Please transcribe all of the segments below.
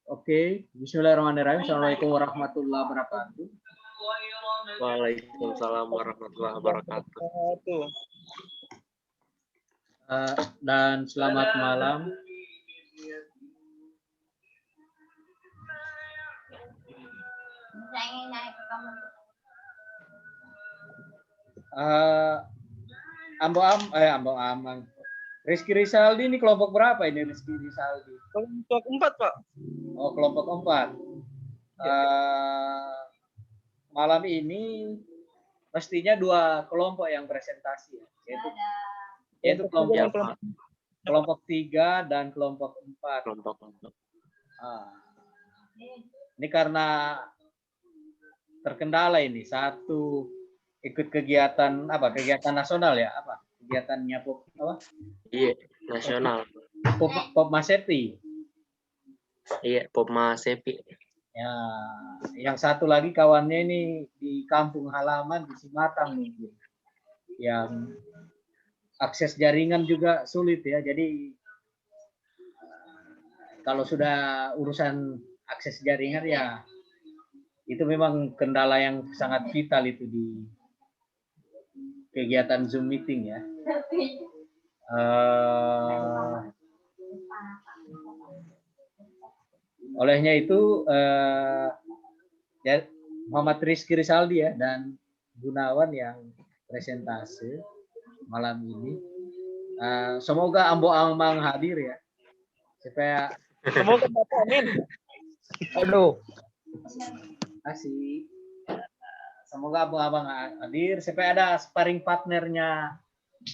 Oke, Bismillahirrahmanirrahim. Assalamualaikum warahmatullahi wabarakatuh. Waalaikumsalam warahmatullahi wabarakatuh. Dan selamat malam. Ambo Amang. Rizky Rizaldi ini kelompok berapa ini Rizky Rizaldi? Kelompok 4, Pak. Oh, kelompok 4. Malam ini mestinya 2 kelompok yang presentasi ya, yaitu kelompok 3 dan kelompok 4. Ini karena terkendala ini, satu ikut kegiatan nasional ya, kegiatannya Iya, nasional. Pop Masepi. Iya, Pop Masepi. Ya, yang satu lagi kawannya ini di kampung halaman di Simatang mungkin. Yang akses jaringan juga sulit ya. Jadi kalau sudah urusan akses jaringan ya itu memang kendala yang sangat vital itu di kegiatan Zoom meeting ya. Olehnya itu ya, Muhammad Rizky Rizaldi ya dan Gunawan yang presentase malam ini. Semoga Ambo Amang hadir ya. Supaya Semoga Bapak, amin. aduh. Kasih. Semoga Ambo Amang hadir supaya ada sparring partnernya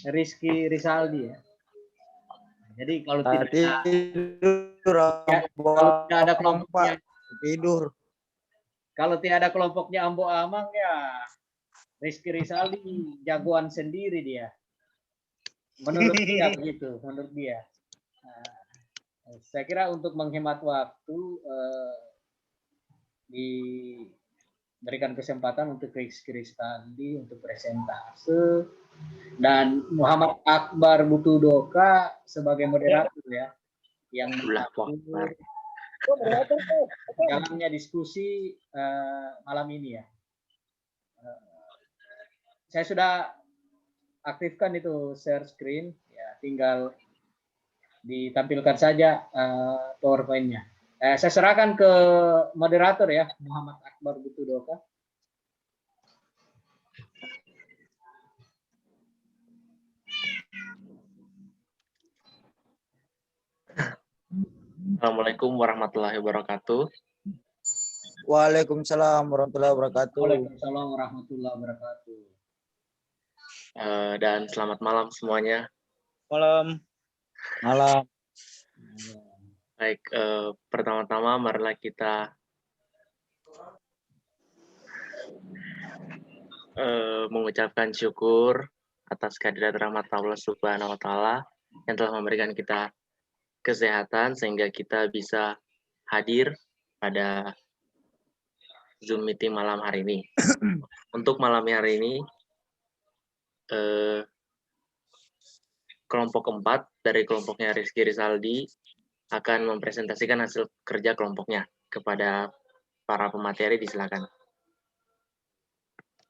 Rizky Rizaldi ya. Jadi kalau tidak ada kelompoknya tidur. Kalau tidak ada kelompoknya Ambo Amang ya Rizky Rizaldi jagoan sendiri dia. Menurut dia begitu, menurut dia. Saya kira untuk menghemat waktu diberikan kesempatan untuk Rizky Rizaldi untuk presentase dan Muhammad Akbar Butudoka sebagai moderator ya yang jalannya diskusi malam ini ya. Saya sudah aktifkan itu share screen ya, tinggal ditampilkan saja PowerPoint-nya. Saya serahkan ke moderator ya, Muhammad Akbar Butudoka. Assalamualaikum warahmatullahi wabarakatuh. Waalaikumsalam warahmatullahi wabarakatuh. Waalaikumsalam warahmatullahi wabarakatuh. Dan selamat malam semuanya. Malam. Baik, pertama-tama marilah kita mengucapkan syukur atas kehadirat rahmat Allah Subhanahu wa Ta'ala yang telah memberikan kita kesehatan sehingga kita bisa hadir pada Zoom meeting malam hari ini. Untuk malam hari ini, kelompok 4 dari kelompoknya Rizky Rizaldi akan mempresentasikan hasil kerja kelompoknya kepada para pemateri. Disilakan.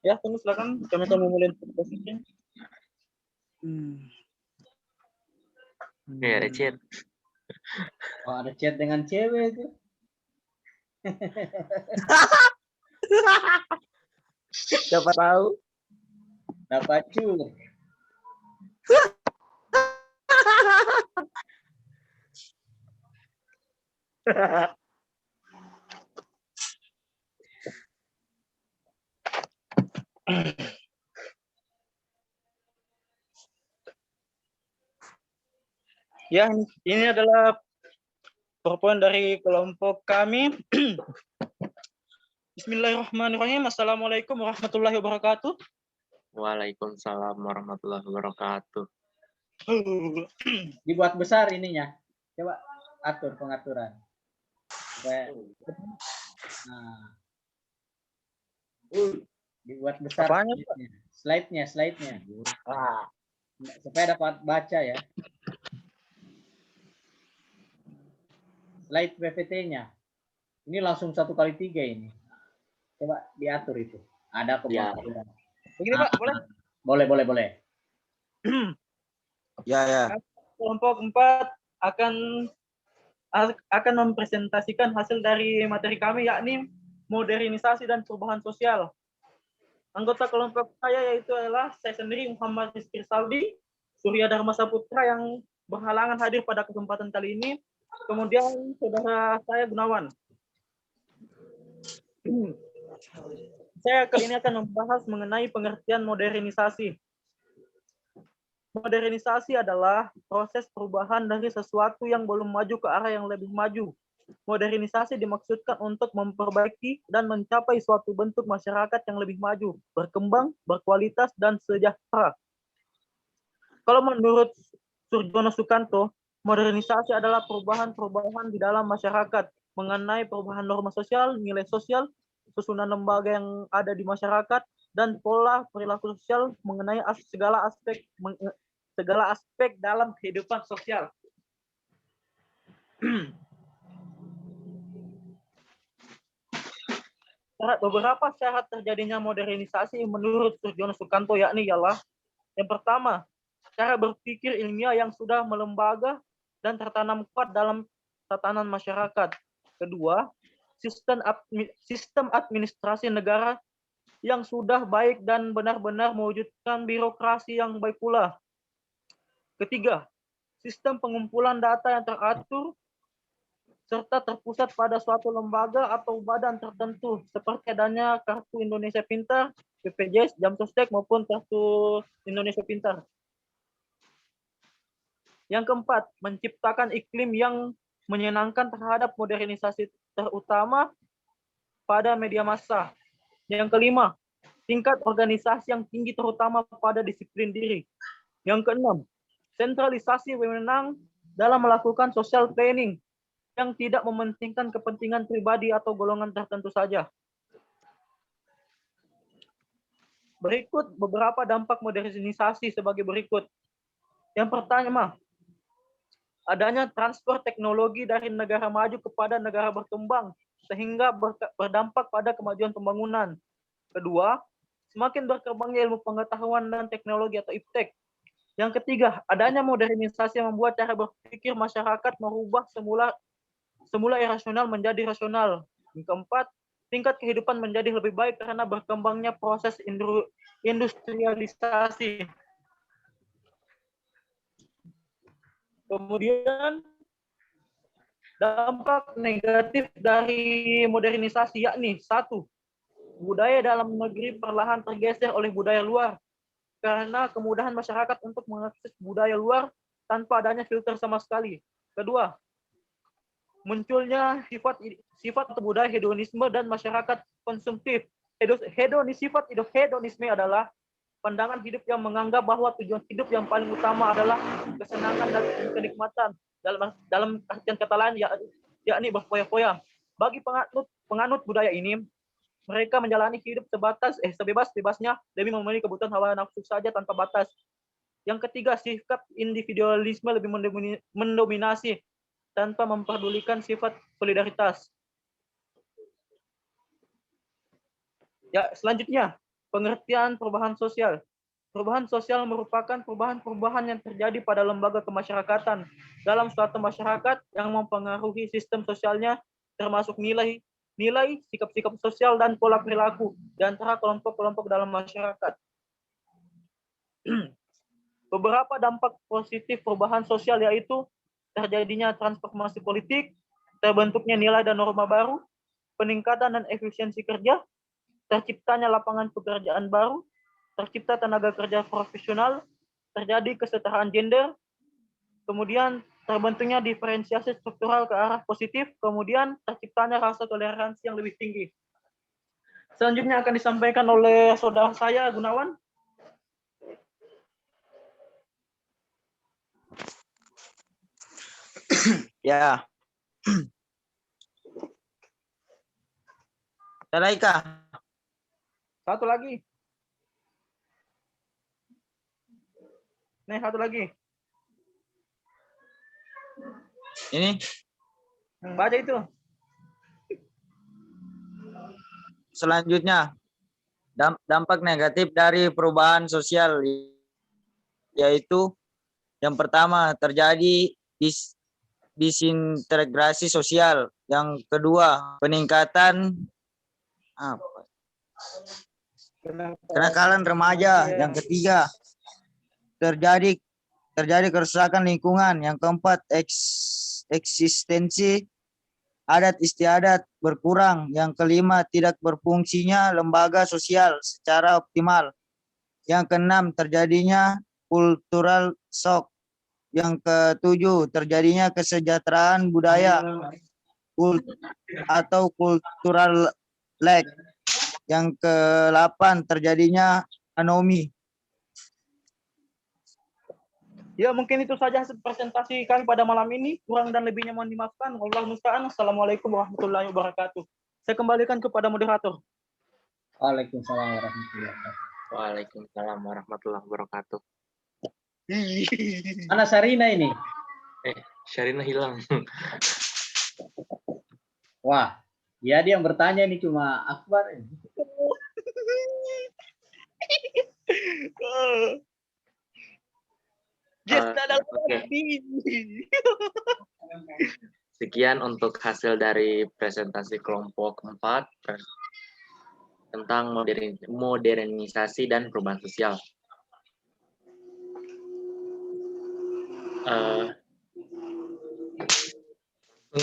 Ya, silakan. Kami akan memulai presentasinya. Oke, ada chat. Oh, ada chat dengan cewek itu. Dapat tahu. Dapat cur. Ya, ini adalah PowerPoint dari kelompok kami. Bismillahirrahmanirrahim. Assalamualaikum warahmatullahi wabarakatuh. Waalaikumsalam warahmatullahi wabarakatuh. Dibuat besar ininya. Coba atur pengaturan. Nah. Dibuat besar. Slide-nya. Supaya dapat baca ya. Slide PPT-nya. Ini langsung 1x3 ini. Coba diatur itu. Ada Ya. pemblokiran. Begini Pak, boleh? Boleh. Ya. Kelompok 4 akan mempresentasikan hasil dari materi kami, yakni modernisasi dan perubahan sosial. Anggota kelompok saya yaitu adalah saya sendiri, Muhammad Rizky Saldi, Surya Dharma Saputra, yang berhalangan hadir pada kesempatan kali ini. Kemudian saudara saya Gunawan. Saya kali ini akan membahas mengenai pengertian modernisasi. Modernisasi adalah proses perubahan dari sesuatu yang belum maju ke arah yang lebih maju. Modernisasi dimaksudkan untuk memperbaiki dan mencapai suatu bentuk masyarakat yang lebih maju, berkembang, berkualitas, dan sejahtera. Kalau menurut Surjono Sukanto, modernisasi adalah perubahan-perubahan di dalam masyarakat mengenai perubahan norma sosial, nilai sosial, susunan lembaga yang ada di masyarakat, dan pola perilaku sosial mengenai segala aspek dalam kehidupan sosial. Beberapa syarat terjadinya modernisasi menurut Surjono Sukanto yakni ialah yang pertama, cara berpikir ilmiah yang sudah melembaga dan tertanam kuat dalam tatanan masyarakat. Kedua, sistem administrasi negara yang sudah baik dan benar-benar mewujudkan birokrasi yang baik pula. Ketiga, sistem pengumpulan data yang teratur serta terpusat pada suatu lembaga atau badan tertentu seperti adanya Kartu Indonesia Pintar, BPJS, Jamsostek maupun Kartu Indonesia Pintar. Yang keempat, menciptakan iklim yang menyenangkan terhadap modernisasi, terutama pada media massa. Yang kelima, tingkat organisasi yang tinggi terutama pada disiplin diri. Yang keenam, sentralisasi wewenang dalam melakukan social planning yang tidak mementingkan kepentingan pribadi atau golongan tertentu saja. Berikut beberapa dampak modernisasi sebagai berikut. Yang pertama, adanya transfer teknologi dari negara maju kepada negara berkembang sehingga berdampak pada kemajuan pembangunan. Kedua, semakin berkembangnya ilmu pengetahuan dan teknologi atau iptek. Yang ketiga, adanya modernisasi yang membuat cara berpikir masyarakat merubah semula irasional menjadi rasional. Yang keempat, tingkat kehidupan menjadi lebih baik karena berkembangnya proses industrialisasi. Kemudian, dampak negatif dari modernisasi yakni satu, budaya dalam negeri perlahan tergeser oleh budaya luar karena kemudahan masyarakat untuk mengakses budaya luar tanpa adanya filter sama sekali. Kedua, munculnya sifat atau budaya hedonisme dan masyarakat konsumtif. Hedonisme adalah pandangan hidup yang menganggap bahwa tujuan hidup yang paling utama adalah kesenangan dan kenikmatan. Dalam artian kata lain, yakni berfoya-foya. Bagi penganut budaya ini, mereka menjalani hidup sebebas-bebasnya demi memenuhi kebutuhan hawa nafsu saja tanpa batas. Yang ketiga, sikap individualisme lebih mendominasi tanpa memperdulikan sifat solidaritas. Ya, selanjutnya, pengertian perubahan sosial. Perubahan sosial merupakan perubahan-perubahan yang terjadi pada lembaga kemasyarakatan dalam suatu masyarakat yang mempengaruhi sistem sosialnya, termasuk nilai, sikap-sikap sosial, dan pola perilaku di antara kelompok-kelompok dalam masyarakat. Beberapa dampak positif perubahan sosial yaitu terjadinya transformasi politik, terbentuknya nilai dan norma baru, peningkatan dan efisiensi kerja, terciptanya lapangan pekerjaan baru, tercipta tenaga kerja profesional, terjadi kesetaraan gender, kemudian terbentuknya diferensiasi struktural ke arah positif, kemudian terciptanya rasa toleransi yang lebih tinggi. Selanjutnya akan disampaikan oleh saudara saya, Gunawan. Ya. Laika. Satu lagi. Nih, satu lagi. Ini. Baca itu. selanjutnya, dampak negatif dari perubahan sosial, yaitu yang pertama terjadi disintegrasi sosial, yang kedua peningkatan kenakalan remaja, yang ketiga terjadi kerusakan lingkungan, yang keempat eksistensi adat istiadat berkurang, yang kelima tidak berfungsinya lembaga sosial secara optimal, yang keenam terjadinya cultural shock, yang ketujuh terjadinya kesejahteraan budaya atau cultural lag, yang ke-8 terjadinya anomi. Ya, mungkin itu saja presentasi kami pada malam ini. Kurang dan lebihnya mohon dimaafkan. Wallahu musta'an. Assalamualaikum warahmatullahi wabarakatuh. Saya kembalikan kepada moderator. Waalaikumsalam warahmatullahi wabarakatuh. Waalaikumsalam warahmatullahi wabarakatuh. Mana Sarina ini? Syarina hilang. Wah, ya dia yang bertanya ini cuma Akbar. Oke. Sekian untuk hasil dari presentasi kelompok 4 tentang modernisasi dan perubahan sosial.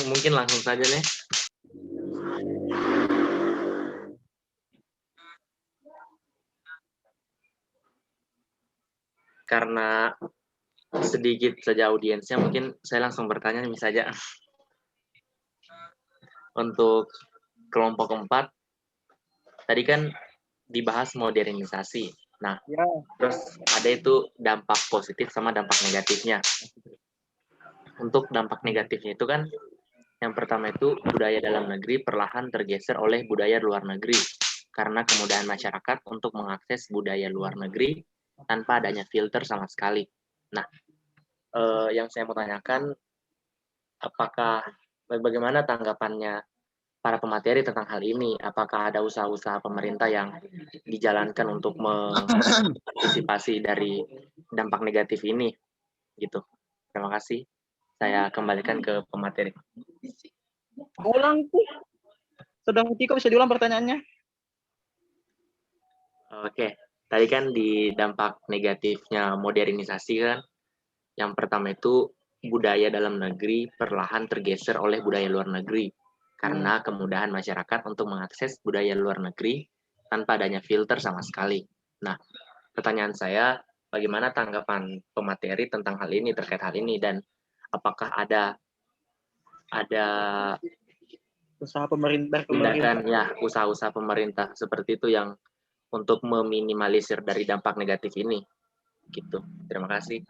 Mungkin langsung saja nih. Karena sedikit saja audiensnya, mungkin saya langsung bertanya nih saja. Untuk kelompok 4, tadi kan dibahas modernisasi. Nah, Ya. terus ada itu dampak positif sama dampak negatifnya. Untuk dampak negatifnya itu kan, yang pertama itu budaya dalam negeri perlahan tergeser oleh budaya luar negeri karena kemudahan masyarakat untuk mengakses budaya luar negeri tanpa adanya filter sama sekali. Nah, yang saya mau tanyakan, bagaimana tanggapannya para pemateri tentang hal ini? Apakah ada usaha-usaha pemerintah yang dijalankan untuk mengantisipasi dari dampak negatif ini? Gitu. Terima kasih. Saya kembalikan ke pemateri. Ulang tuh. Sudah ngerti kok, bisa diulang pertanyaannya? Oke, tadi kan di dampak negatifnya modernisasi kan, yang pertama itu budaya dalam negeri perlahan tergeser oleh budaya luar negeri karena kemudahan masyarakat untuk mengakses budaya luar negeri tanpa adanya filter sama sekali. Nah, pertanyaan saya, bagaimana tanggapan pemateri tentang hal ini, terkait hal ini, dan apakah ada Usaha pemerintah. tindakan ya usaha-usaha pemerintah seperti itu yang untuk meminimalisir dari dampak negatif ini, gitu. Terima kasih.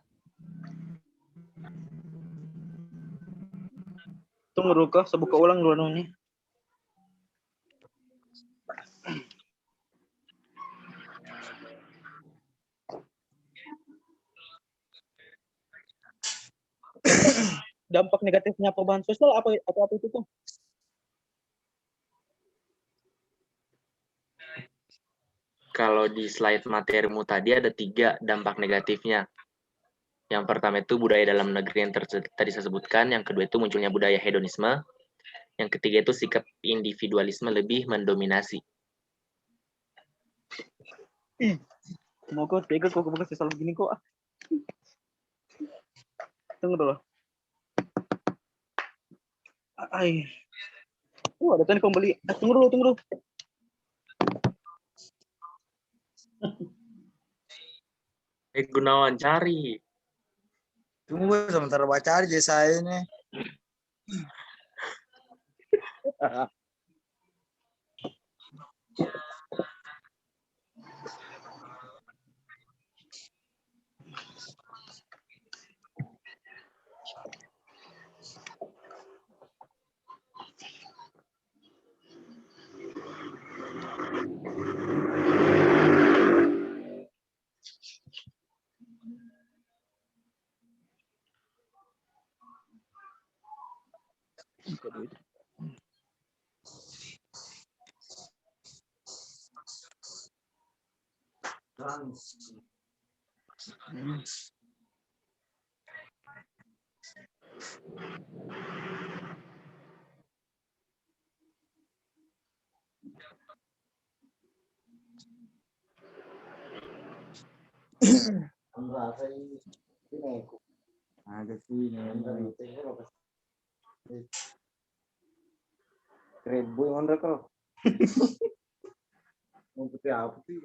Tunggu dulu kok, saya buka ulang dulu nih. Dampak negatifnya perubahan sosial apa itu tuh? Kalau di slide materimu tadi ada 3 dampak negatifnya. Yang pertama itu budaya dalam negeri yang tadi saya sebutkan, yang kedua itu munculnya budaya hedonisme, yang ketiga itu sikap individualisme lebih mendominasi. Mau kok tega kok buka selalu begini kok. Tunggu dulu. Ada tadi pembeli. Tunggu dulu. Gunawan cari. Tunggu sebentar baca aja saya ini. Ada sih Ribu yang onda kalau mau putih apa sih?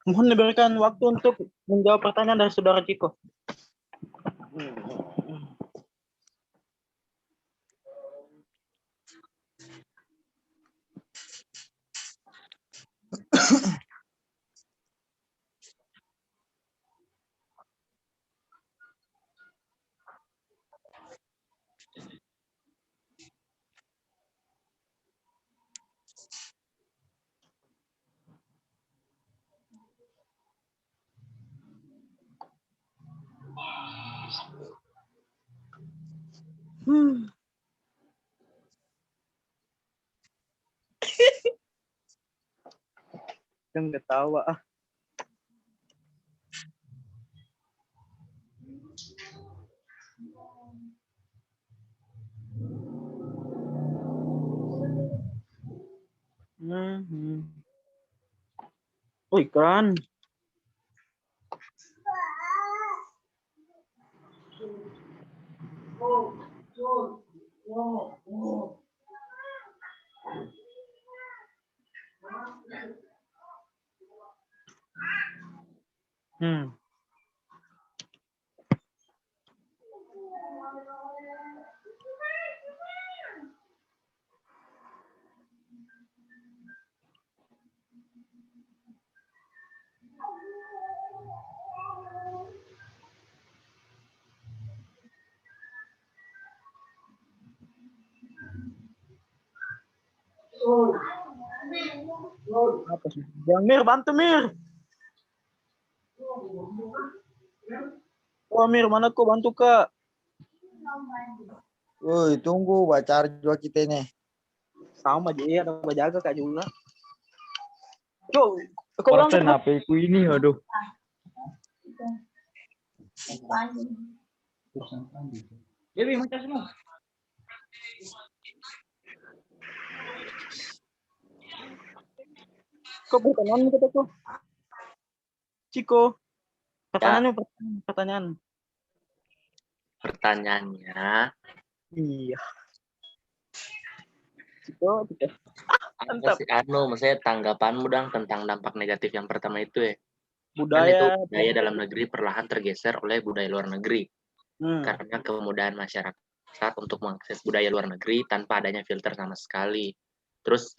Mohon diberikan waktu untuk menjawab pertanyaan dari saudara Ciko. Jangan ketawa ah. Oh, iklan. Apa sih? Bang Mir, bantu Mir. Oh Mir, mana kok bantu Kak? Woi, tunggu baca jua kita nih. Sama aja, iya, ada jaga Kak juga. Cuk, kau banget. Persen HP ku ini, aduh. Dewi macam semua. Kok pertanyaan kita kok? Ciko. Pertanyaan. Pertanyaannya, Iya. Ciko. apa sih maksudnya tanggapanmu dong tentang dampak negatif yang pertama itu ya? Kan itu Budaya. budaya dalam negeri perlahan tergeser oleh budaya luar negeri. Hmm. Karena kemudahan masyarakat untuk mengakses budaya luar negeri tanpa adanya filter sama sekali. Terus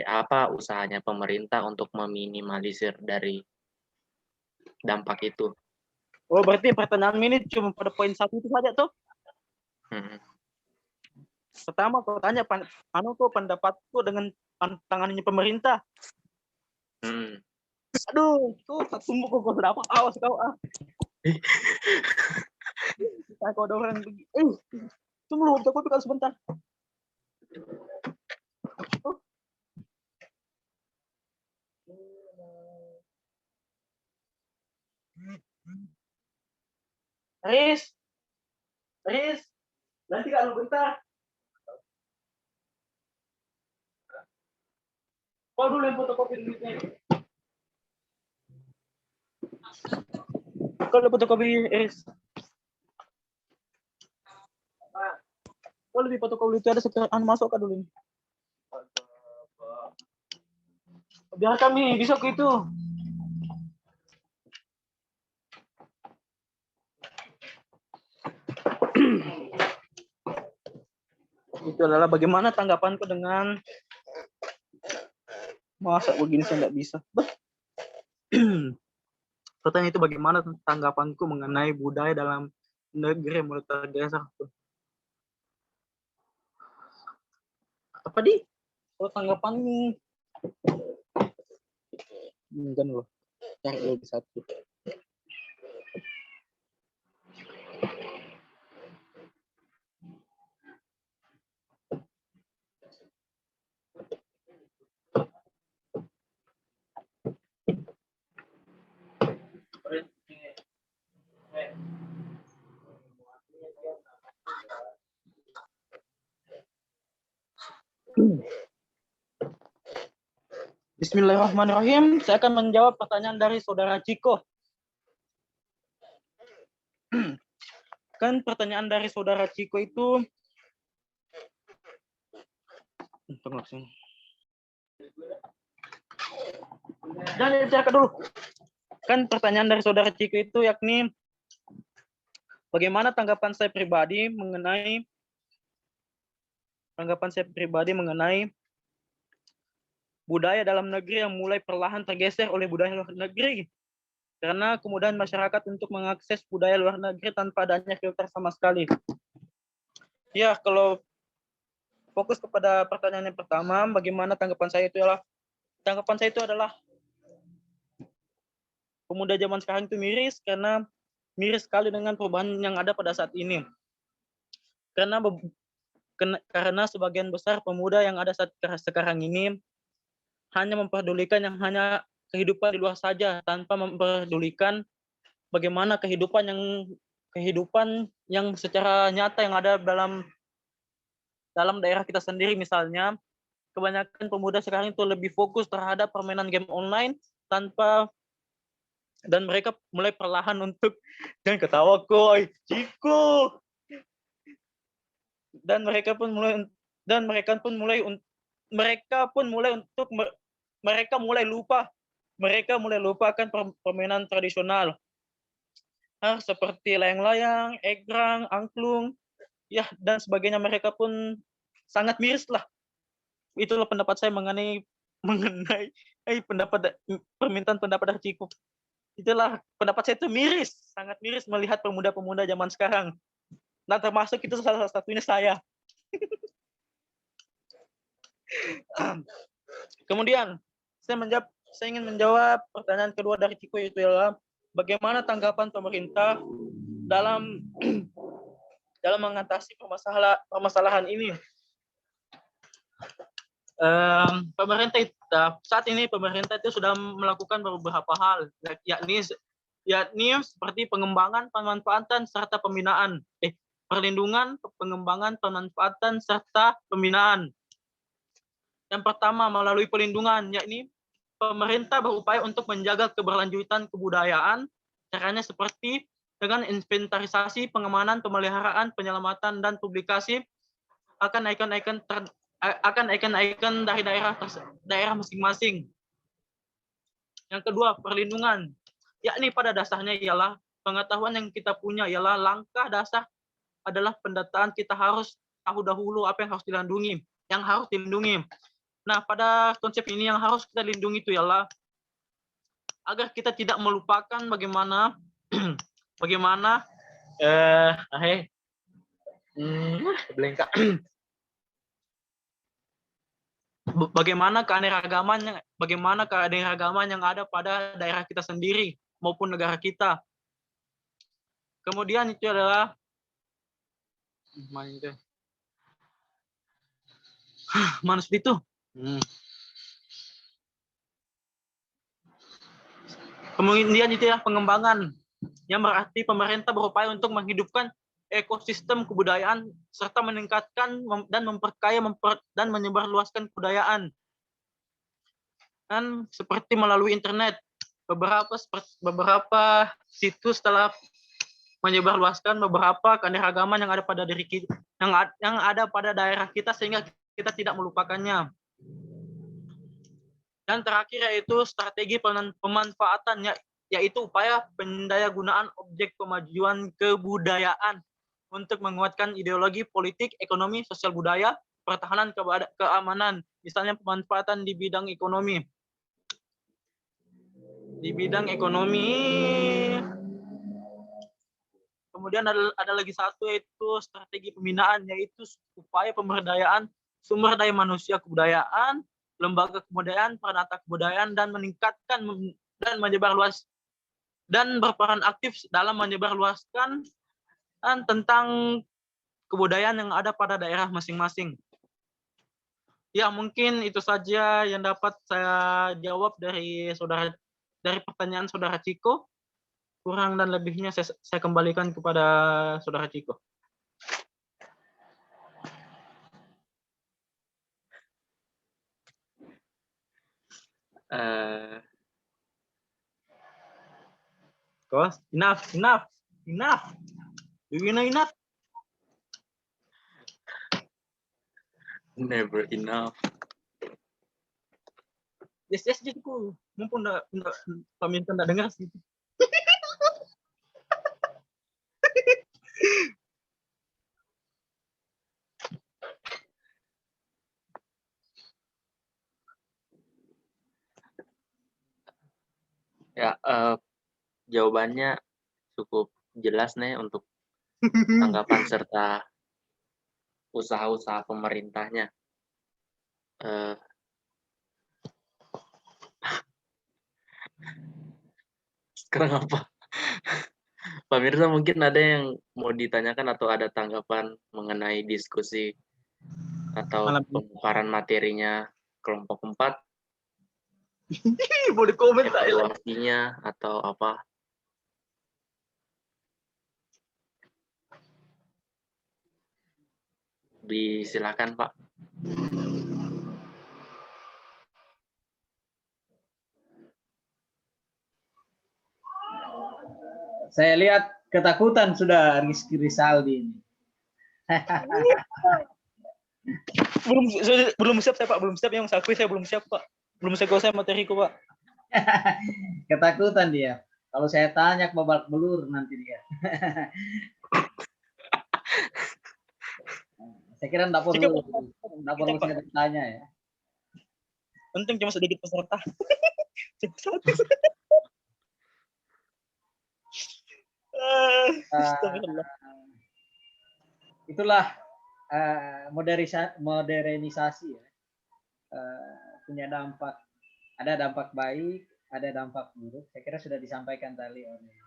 apa usahanya pemerintah untuk meminimalisir dari dampak itu? Oh, berarti pertanyaan ini cuma pada poin satu itu saja tuh. Pertama, kau tanya pendapatku dengan tangannya pemerintah. Aduh, tuh tunggu kau sudah apa? Awas kau ah. Kau ada orang begini. Tunggu lu, aku pikir sebentar. Riz, nanti kalau bentar. Kau dulu yang fotokopi duitnya. Kau fotokopi Riz. Kau lebih fotokopi itu ada sekarang masuk ke dulu. Biar kami bisa ke itu. Itu adalah bagaimana tanggapanku dengan masa begini saya nggak bisa. Pertanyaan itu bagaimana tanggapanku mengenai budaya dalam negeri mulai tergeser. apa di? Kalau tanggapan enggak loh. Cari lagi satu. Bismillahirrahmanirrahim. Saya akan menjawab pertanyaan dari saudara Ciko. Kan pertanyaan dari saudara Ciko itu jangan diceritakan dulu. Kan pertanyaan dari saudara Ciko itu yakni bagaimana tanggapan saya pribadi mengenai budaya dalam negeri yang mulai perlahan tergeser oleh budaya luar negeri. Karena kemudahan masyarakat untuk mengakses budaya luar negeri tanpa adanya filter sama sekali. Ya, kalau fokus kepada pertanyaan yang pertama, bagaimana tanggapan saya itu adalah pemuda zaman sekarang itu miris sekali dengan perubahan yang ada pada saat ini. Karena sebagian besar pemuda yang ada saat sekarang ini hanya memperdulikan yang hanya kehidupan di luar saja tanpa memperdulikan bagaimana kehidupan yang secara nyata yang ada dalam daerah kita sendiri. Misalnya kebanyakan pemuda sekarang itu lebih fokus terhadap permainan game online dan mereka mulai perlahan untuk jangan ketawa koi Ciko, dan mereka mulai lupakan permainan tradisional seperti layang-layang, egrang, angklung, ya dan sebagainya. Mereka pun sangat miris lah. Itulah pendapat saya mengenai permintaan pendapat dari Ciko. Itulah pendapat saya, itu sangat miris melihat pemuda-pemuda zaman sekarang. Nah, termasuk itu salah satunya saya. Kemudian saya ingin menjawab pertanyaan kedua dari Ciko, yaitu adalah bagaimana tanggapan pemerintah dalam mengatasi permasalahan ini. Saat ini pemerintah itu sudah melakukan beberapa hal, yakni seperti pengembangan, pemanfaatan serta pembinaan, perlindungan, pengembangan, pemanfaatan serta pembinaan. Yang pertama, melalui perlindungan, yakni pemerintah berupaya untuk menjaga keberlanjutan kebudayaan. Caranya seperti dengan inventarisasi, pengamanan, pemeliharaan, penyelamatan, dan publikasi akan ikon-ikon dari daerah masing-masing. Yang kedua, perlindungan, yakni pada dasarnya ialah pengetahuan yang kita punya ialah langkah dasar adalah pendataan. Kita harus tahu dahulu apa yang harus dilindungi. Nah, pada konsep ini yang harus kita lindungi itu ialah agar kita tidak melupakan bagaimana keanekaragaman yang ada pada daerah kita sendiri maupun negara kita. Kemudian itu adalah mana itu? Kemudian itu ya pengembangan, yang berarti pemerintah berupaya untuk menghidupkan ekosistem kebudayaan serta meningkatkan dan memperkaya dan menyebarluaskan kebudayaan. Dan seperti melalui internet, beberapa situs telah menyebarluaskan beberapa keanekaragaman yang ada pada diri kita, yang ada pada daerah kita, sehingga kita tidak melupakannya. Dan terakhir yaitu strategi pemanfaatan, yaitu upaya pendayagunaan objek pemajuan kebudayaan untuk menguatkan ideologi politik, ekonomi, sosial budaya, pertahanan, keamanan. Misalnya pemanfaatan di bidang ekonomi. Kemudian ada lagi satu, yaitu strategi pembinaan, yaitu upaya pemberdayaan sumber daya manusia kebudayaan, lembaga kebudayaan, peranata kebudayaan, dan meningkatkan dan menyebarluas dan berperan aktif dalam menyebarluaskan tentang kebudayaan yang ada pada daerah masing-masing. Ya, mungkin itu saja yang dapat saya jawab dari pertanyaan saudara Ciko. Kurang dan lebihnya saya kembalikan kepada saudara Ciko. Enough. Do you know enough? Never enough. Yes, Ciko. Mumpun Pak Mirko nggak dengar sih. Ya, jawabannya cukup jelas nih untuk tanggapan serta usaha-usaha pemerintahnya. Sekarang apa? Pak Mirza, mungkin ada yang mau ditanyakan atau ada tanggapan mengenai diskusi atau pemaparan materinya kelompok 4, Boleh komen tak? evaluasinya atau apa? Disilakan, Pak. Saya lihat ketakutan sudah Rizky Rizaldi ini. belum siap saya Pak, belum siap yang saya belum siap Pak. Belum saya kuasai materiku Pak. Ketakutan dia. Kalau saya tanya babak belur nanti dia. Saya kira enggak perlu saya bertanya ya. Penting cuma sedikit peserta. Itulah modernisasi ya. Punya dampak, ada dampak baik, ada dampak buruk. Saya kira sudah disampaikan tadi oleh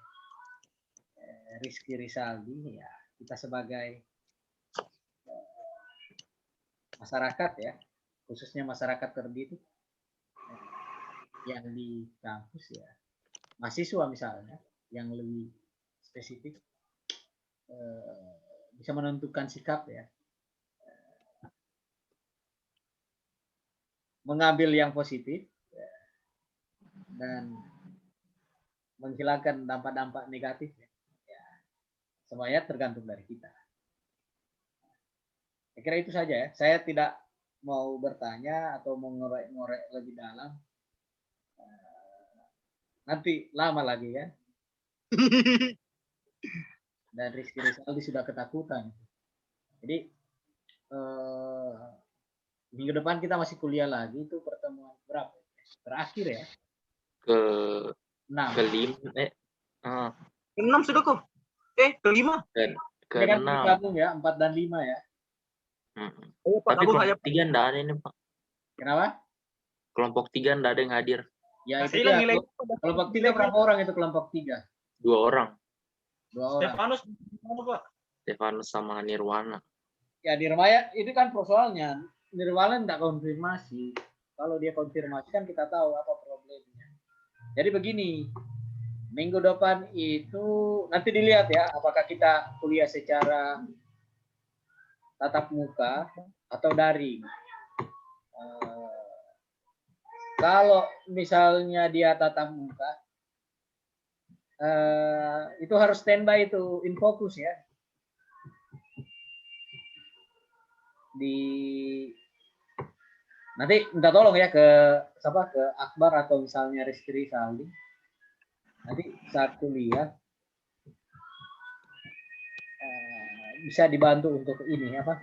Rizky Rizaldi ya. Kita sebagai masyarakat ya, khususnya masyarakat terdidik yang di kampus ya, mahasiswa misalnya yang lebih spesifik bisa menentukan sikap ya, mengambil yang positif ya, dan menghilangkan dampak-dampak negatif ya. Semuanya tergantung dari kita. Saya kira itu saja ya. Saya tidak mau bertanya atau mau ngorek-ngorek lebih dalam. Nanti lama lagi ya. Dan Rizky Rizaldi sudah ketakutan. Jadi minggu depan kita masih kuliah lagi. Itu pertemuan berapa? Terakhir ya. Ke-6 sudah kok. Ke-5. Ke-6 gabung ya, 4 dan 5 ya. Tapi kelompok 3 enggak ada ini Pak. Kenapa? Kelompok 3 enggak ada yang hadir. Ya itu ya, kelompok 3 berapa orang itu kelompok 3? 2 orang. 2 orang. Stefanus sama Nirwana. Ya Nirwana itu kan persoalnya. Nirwana enggak konfirmasi. Kalau dia konfirmasi kan kita tahu apa problemnya. Jadi begini, minggu depan itu nanti dilihat ya apakah kita kuliah secara tatap muka atau daring. Kalau misalnya dia tatap muka, itu harus standby itu InFocus ya. Nanti minta tolong ya ke Akbar atau misalnya Rizky Rizaldi. Nanti saat kuliah bisa dibantu untuk ini apa?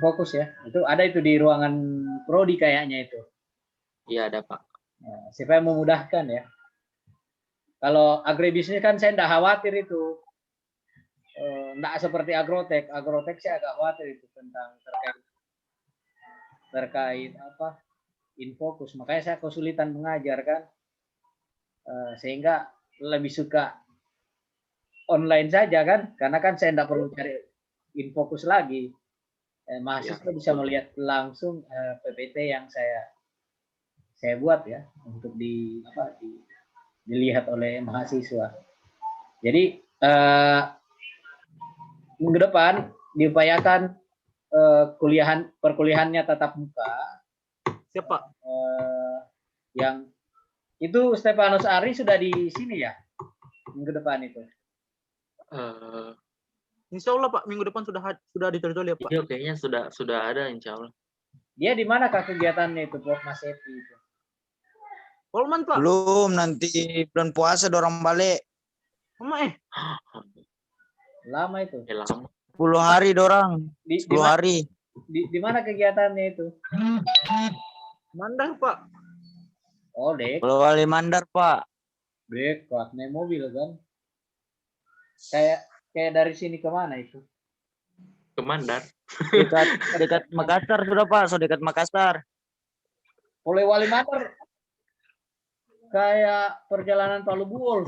Fokus ya. Itu ada itu di ruangan prodi kayaknya itu. Iya ada Pak. Supaya memudahkan ya. Kalau agribisnis kan saya tidak khawatir itu. enggak seperti agrotek. Agrotek saya agak khawatir itu tentang terkait apa infokus. Makanya saya kesulitan mengajar kan, sehingga lebih suka online saja kan, karena kan saya tidak perlu cari infokus lagi. Mahasiswa bisa melihat langsung PPT yang saya buat ya untuk dilihat oleh mahasiswa. Jadi minggu depan diupayakan perkuliahannya tatap muka. Siapa? Yang itu Stefanus Ari sudah di sini ya minggu depan itu. Insya Allah Pak, minggu depan sudah diterjol ya Pak. Iya, kayaknya sudah ada insya Allah. Dia di mana kak kegiatannya itu, Prof. Mas Epi itu? Polman Pak. Belum, nanti bulan puasa dorang balik. Lama itu. Lama. 10 hari dorang. 10 hari. Di mana kegiatannya itu? Mandar Pak. Oh, dek. Wali Mandar Pak. Dekat naik mobil kan. Kayak dari sini ke mana itu? Ke Mandar. Dekat Makassar sudah Pak, so dekat Makassar. Oleh Wali Mandar kayak perjalanan Palu Buol,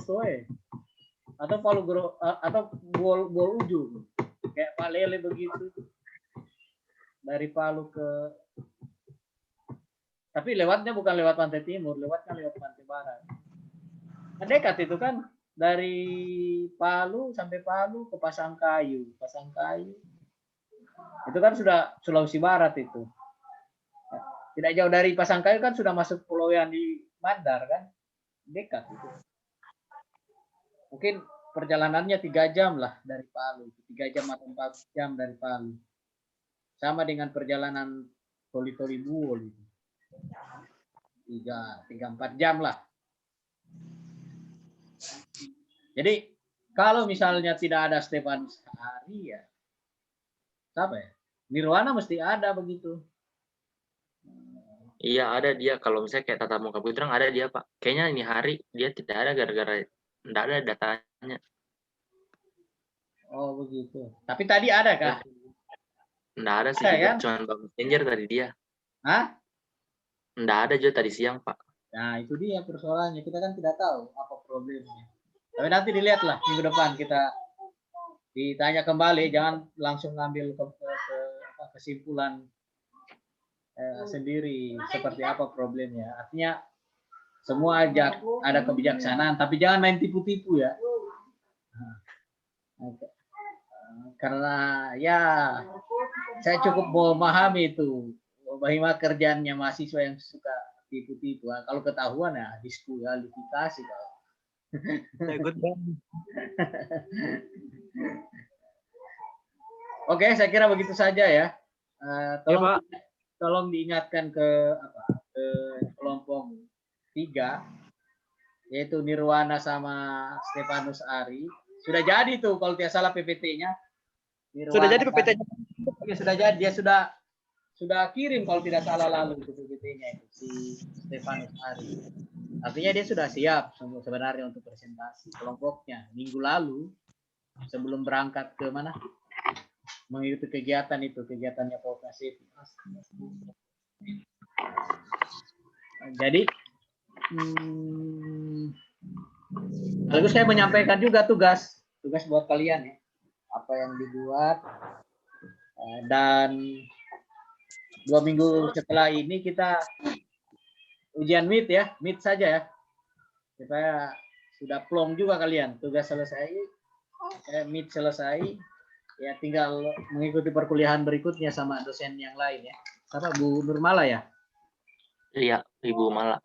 atau Palu atau Buol Ujung, kayak Pak Lele begitu. Dari Palu ke, tapi lewatnya bukan lewat pantai timur, lewatnya lewat pantai barat. Nah, dekat itu kan, dari Palu sampai Palu ke Pasangkayu. Itu kan sudah Sulawesi Barat itu. Tidak jauh dari Pasangkayu kan sudah masuk pulau yang di Mandar kan, dekat itu. Mungkin perjalanannya 3 jam lah dari Palu, 3 jam atau 4 jam dari Palu. Sama dengan perjalanan Toli Buol itu. 3-4 jam lah. Jadi kalau misalnya tidak ada Stefanus Ari ya, siapa ya? Nirwana mesti ada begitu. Iya ada dia. Kalau misalnya kayak tatap muka Putrang ada dia Pak. Kayaknya ini hari dia tidak ada gara-gara tidak ada datanya. Oh begitu. Tapi tadi ada kah? Tidak ada sih, kan? cuma Bang Messenger tadi dia. Hah? Tidak ada juga tadi siang Pak. Nah itu dia persoalannya, kita kan tidak tahu apa problemnya. Tapi nanti dilihatlah minggu depan kita ditanya kembali, jangan langsung ngambil kesimpulan sendiri seperti apa problemnya. Artinya semua ada kebijaksanaan, tapi jangan main tipu-tipu ya. Karena ya saya cukup memahami itu bagaimana kerjaannya mahasiswa yang suka tipu-tipu. Kalau ketahuan ya diskualifikasi kalau. Oke, saya kira begitu saja ya. Tolong diingatkan ke kelompok 3, yaitu Nirwana sama Stefanus Ari. Sudah jadi tuh kalau tidak salah PPT-nya. Sudah jadi PPT-nya. Ya, sudah jadi, dia sudah kirim kalau tidak salah lalu itu PPT-nya itu si Stefanus Ari. Artinya dia sudah siap sebenarnya untuk presentasi kelompoknya minggu lalu sebelum berangkat ke mana mengikuti kegiatannya Polkasif. Jadi lalu saya menyampaikan juga tugas buat kalian ya, apa yang dibuat, dan 2 minggu setelah ini kita ujian Meet saja ya, supaya sudah plong juga kalian, tugas selesai, Meet selesai, ya tinggal mengikuti perkuliahan berikutnya sama dosen yang lain ya. Apa Bu Nurmala ya? Iya, Ibu Mala.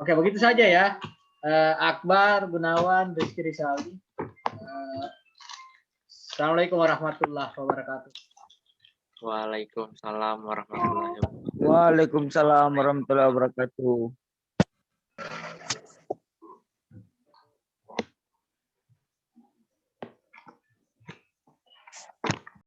Oke, begitu saja ya. Akbar, Gunawan, Rizky Rizaldi. Assalamualaikum warahmatullahi wabarakatuh. Waalaikumsalam warahmatullahi wabarakatuh. Waalaikumsalam warahmatullahi wabarakatuh.